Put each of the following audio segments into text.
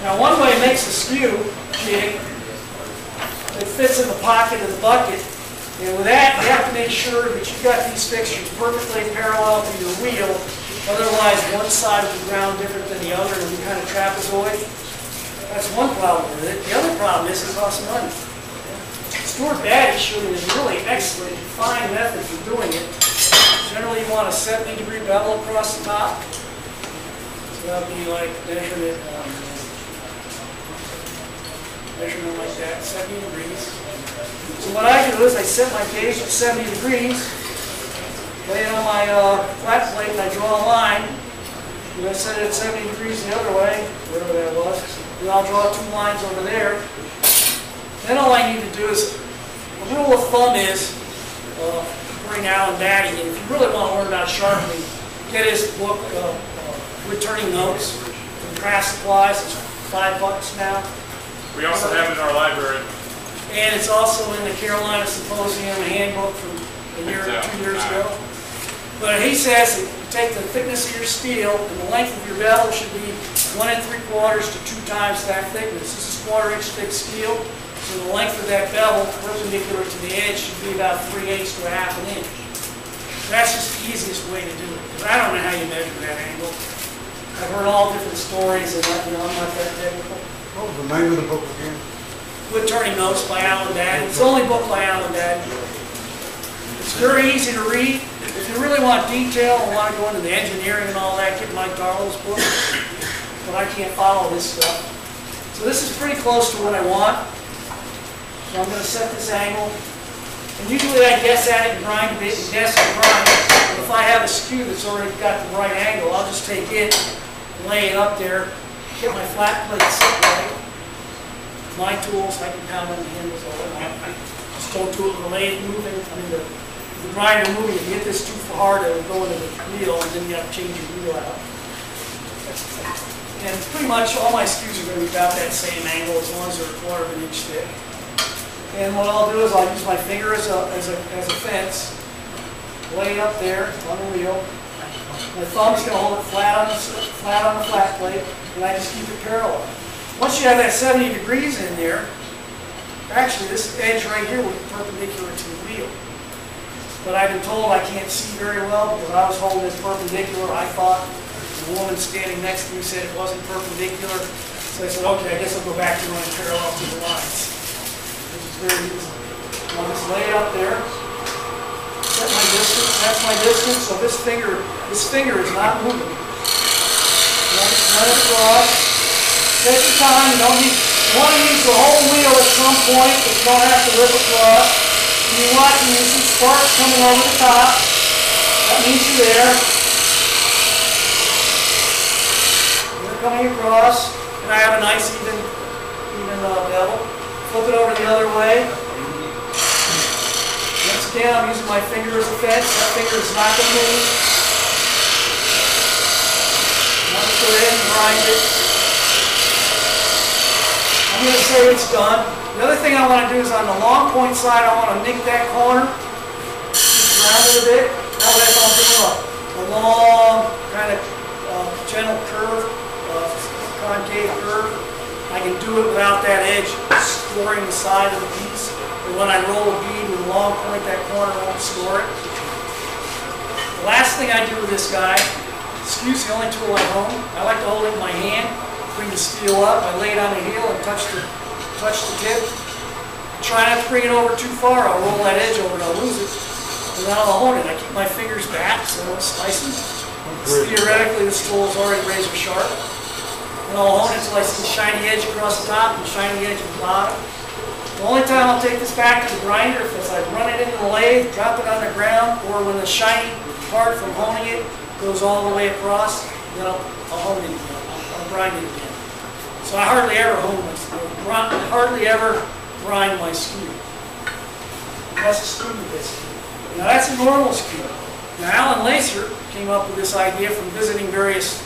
Now one way it makes a skew jig, it fits in the pocket of the bucket. And with that, you have to make sure that you've got these fixtures perfectly parallel to your wheel. Otherwise, one side will be ground different than the other, and it'll be kind of trapezoid. That's one problem with it. The other problem is it costs money. Stuart Batty showed me a really excellent, fine method for doing it. Generally, you want a 70-degree bevel across the top. So that would be like measurement like that, 70 degrees. So what I do is I set my gauge at 70 degrees, lay it on my flat plate, and I draw a line. And I set it at 70 degrees the other way, whatever that was. And I'll draw 2 lines over there. Then all I need to do is, the rule of thumb is, bring Alan Leland, and if you really want to learn about sharpening, get his book, Woodturning Notes from Craft Supplies. It's $5 now. We also have it in our library. And it's also in the Carolina Symposium handbook from a year or 2 years ago. But he says that you take the thickness of your steel, and the length of your bevel should be 1 3/4 to 2 times that thickness. This is 1/4 inch thick steel, so the length of that bevel perpendicular to the edge should be about 3/8 to 1/2 inch. That's just the easiest way to do it, because I don't know how you measure that angle. I've heard all different stories, and I'm not that technical. What was the name of the book again? Woodturning Notes by Alan Leland. It's the only book by Alan Leland. It's very easy to read. If you really want detail and want to go into the engineering and all that, get Mike Darlow's book. But I can't follow this stuff. So this is pretty close to what I want. So I'm going to set this angle. And usually I guess at it and grind a bit and guess and grind. But if I have a skew that's already got the right angle, I'll just take it and lay it up there. Get my flat plate set right. My tools, I can pound on the handles all the time. Just don't do it with the lathe moving. I mean, the grinder moving. If you hit this too hard, it'll go into the wheel, and then you have to change your wheel out. And pretty much all my skews are going to be about that same angle, as long as they're 1/4 inch thick. And what I'll do is I'll use my finger as a fence, lay it up there on the wheel. My thumb's going to hold it flat on the flat plate, and I just keep it parallel. Once you have that 70 degrees in there, actually this edge right here will be perpendicular to the wheel. But I've been told I can't see very well because I was holding it perpendicular. I thought the woman standing next to me said it wasn't perpendicular. So I said, okay, I guess I'll go back to running parallel to the lines, which is very easy. I'll just lay it up there. Set my distance. That's my distance. So this finger is not moving. Run it across. Take your time. You don't need. You want to use the whole wheel at some point, but you don't have to rip across. And you watch, and you see sparks coming over the top. That means you're there. They're coming across, and I have a nice even bevel. Flip it over the other way. Once again, I'm using my finger as a fence. That finger is not going to move. Once go ahead and grind it. I'm going to say it's done. The other thing I want to do is on the long point side, I want to nick that corner. Just round it a bit. That way if I'm doing a long, kind of gentle curve, concave curve, I can do it without that edge scoring the side of the piece. And when I roll a bead with a long point, that corner won't score it. The last thing I do with this guy, skew's the only tool I own. I like to hold it in my hand. Bring the steel up, I lay it on the heel and touch the tip. Try not to bring it over too far, I'll roll that edge over and I'll lose it. And then I'll hone it. I keep my fingers back so I don't slice it. Theoretically, this tool is already razor sharp. And I'll hone it until I see the shiny edge across the top and the shiny edge at the bottom. The only time I'll take this back to the grinder is I run it into the lathe, drop it on the ground, or when the shiny part from honing it goes all the way across, then I'll hone it again. I'll grind it again. So I hardly ever hone my skew. I hardly ever grind my skew. That's a student basically. Now that's a normal skew. Now Alan Leland came up with this idea from visiting various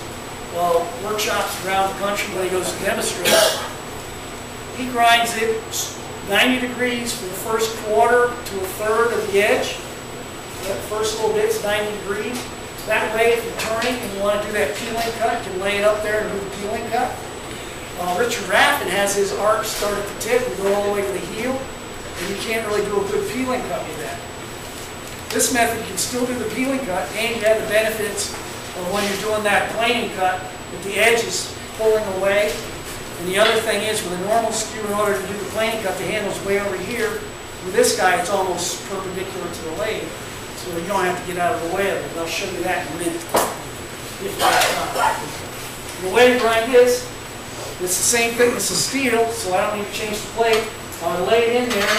workshops around the country when he goes to demonstrate. He grinds it 90 degrees for the first 1/4 to 1/3 of the edge. That first little bit's 90 degrees. That way, if you're turning and you want to do that peeling cut, you can lay it up there and do the peeling cut. Richard Raffin has his arch start at the tip and go all the way to the heel, and you can't really do a good peeling cut with that. This method, you can still do the peeling cut, and you have the benefits of when you're doing that planing cut with the edges pulling away. And the other thing is, with a normal skew, in order to do the planing cut, the handle's way over here. With this guy, it's almost perpendicular to the lathe, so you don't have to get out of the way of it. I'll show you that in a minute. The way to grind this, it's the same thickness as steel, so I don't need to change the plate. I'll lay it in there.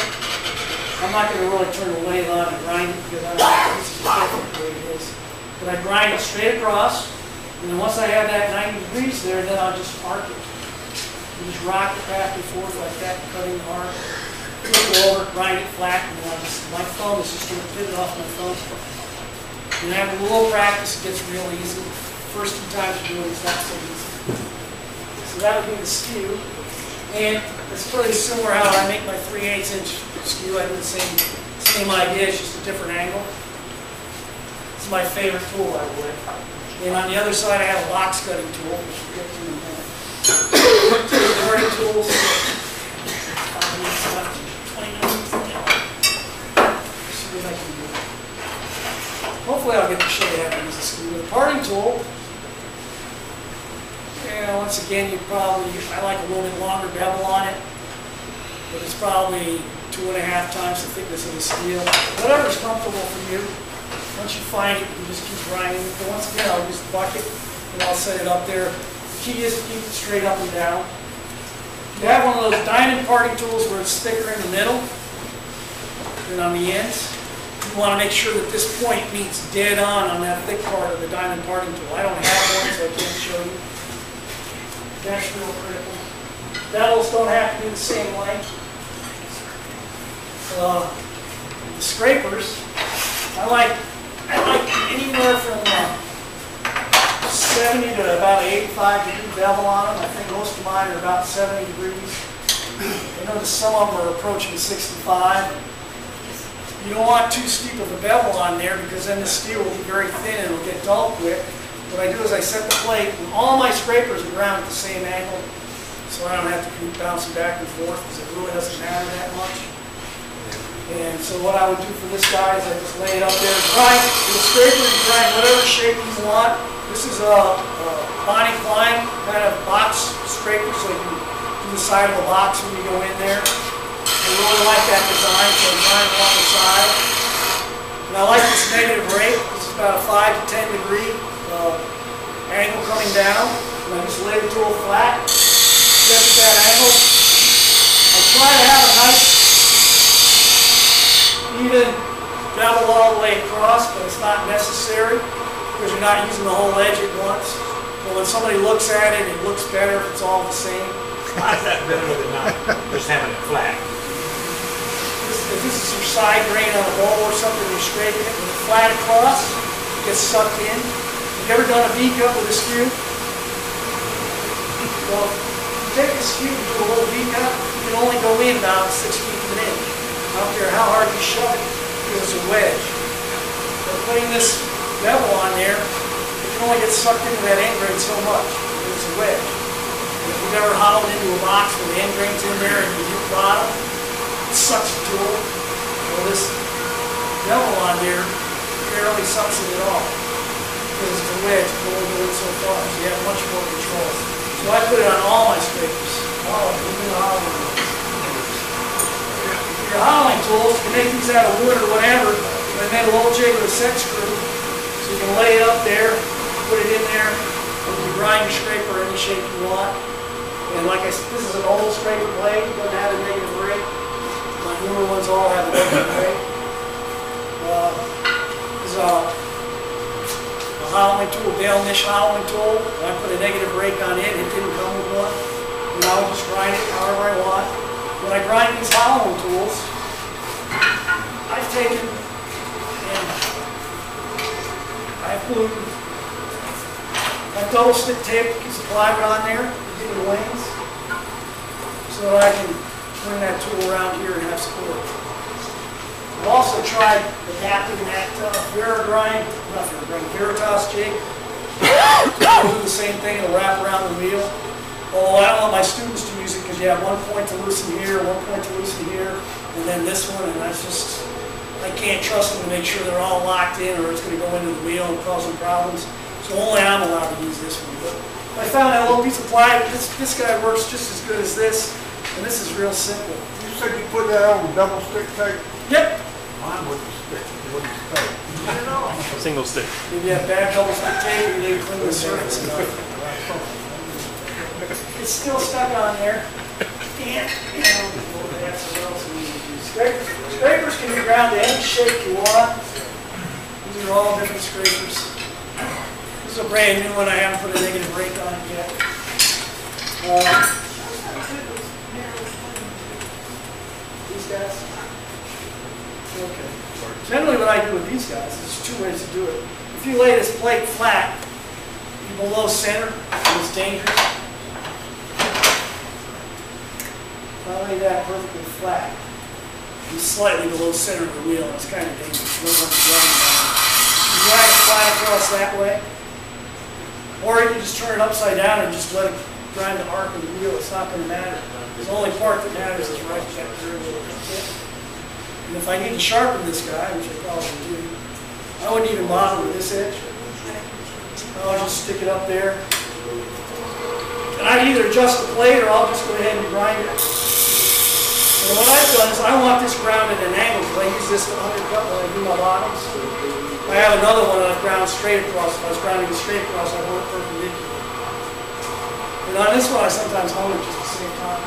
I'm not going to really turn the lathe on and grind it because I don't know this is different the way it is. But I grind it straight across, and then once I have that 90 degrees there, then I'll just arc it. You just rock it back and forth like that, cutting the arc. Flip it over, grind it flat, and then my thumb is just going to pivot off my thumb. And after a little practice, it gets real easy. First few times you do it, it's not so easy. So that would be the skew. And it's pretty similar how I make my 3/8 inch skew. I do the same idea, it's just a different angle. It's my favorite tool, I would. And on the other side, I have a box cutting tool, which we'll get to in a minute. Two cutting tools. See what I can do. Hopefully, I'll get to show you how to use the skew. The parting tool. Yeah, once again, I like a little bit longer bevel on it, but it's probably 2.5 times the thickness of the steel. Whatever's comfortable for you. Once you find it, you just keep grinding. But once again, I'll use the bucket and I'll set it up there. The key is to keep it straight up and down. You have one of those diamond parting tools where it's thicker in the middle than on the ends. You want to make sure that this point meets dead on that thick part of the diamond parting tool. I don't have one, so I can't show you. That's real critical. Bevels don't have to be the same length. The scrapers, I like anywhere from 70 to about 85 degree bevel on them. I think most of mine are about 70 degrees. I know that some of them are approaching 65. You don't want too steep of a bevel on there because then the steel will be very thin and it'll get dull quick. What I do is I set the plate, and all my scrapers are ground at the same angle, so I don't have to keep bouncing back and forth because it really doesn't matter that much. And so what I would do for this guy is I just lay it up there and grind. With a scraper, you grind whatever shape you want. This is a Bonnie Klein kind of box scraper, so you can do the side of a box when you go in there. I really like that design, so I grind along the side. And I like this negative rate. This is about a 5 to 10 degree angle coming down. And I just lay the tool flat, set at that angle. I try to have a nice even bevel all the way across, but it's not necessary because you're not using the whole edge at once. But when somebody looks at it, it looks better if it's all the same. Why is that better than not just having it flat? If this is your side grain on a bowl or something, you're scraping it with it flat across, it gets sucked in. Have you ever done a V-cut with a skew? Well, if you take a skew and do a little V-cut, you can only go in about 6 feet of an inch. I don't care how hard you shove it, because it's a wedge. But putting this bevel on there, it can only get sucked into that end grain so much, because it's a wedge. If you've ever hollowed into a box with the end grain's in there and you hit the bottom, it sucks the tool. Well, this bevel on there barely sucks it at all, because it's a wedge, it can only go in so far, so you have much more control. So I put it on all my scrapers, all of them, even the hollowing ones. Your hollowing tools, you can make these out of wood or whatever. I made a little jig with a set screw, so you can lay it up there, put it in there, and you can grind your scraper any shape you want. And like I said, this is an old scraper blade, it doesn't have a negative rate. My newer ones all have a negative rate. This is a hollowing tool, Dale Nish hollowing tool. I put a negative rake on it, it didn't come with one. And I would just grind it however I want. When I grind these hollowing tools, I've taken and I've glued, I've double stick taped a piece of plywood on there to give it wings so that I can bring that tool around here and have support. I've also tried adapting that Veritas jig. It'll do the same thing, it'll wrap around the wheel. Oh, I don't want my students to use it because you have one point to loosen here, one point to loosen here, and then this one, and that's just, I can't trust them to make sure they're all locked in or it's going to go into the wheel and cause them problems. So only I'm allowed to use this one. But I found that little piece of ply, this guy works just as good as this, and this is real simple. You said you put that on double stick tape? Yep. Mine wouldn't stick, it wouldn't stay. Single stick. Maybe you have bad double stick tape, or you didn't clean the surface enough. It's still stuck on there. And, you know, that's what else we need to do. Scrapers can be ground to any shape you want. These are all different scrapers. This is a brand new one. I haven't put a negative rake on it yet. These guys? Okay. Generally what I do with these guys, there's two ways to do it. If you lay this plate flat, below center, it's dangerous. If I lay that perfectly flat, and slightly below center of the wheel, it's kind of dangerous. You don't want to grind it down. You drag it flat across that way, or you can just turn it upside down and just let it grind the arc of the wheel. It's not going to matter. The only part that matters is right that curve little tip. And if I need to sharpen this guy, which I probably do, I wouldn't even bother with this edge. I'll just stick it up there. And I can either adjust the plate or I'll just go ahead and grind it. And what I've done is I want this ground at an angle because I use this to undercut when I do my bottoms. I have another one that I've ground straight across. If I was grounding it straight across, I want it perpendicular. And on this one, I sometimes hone it just at the same time.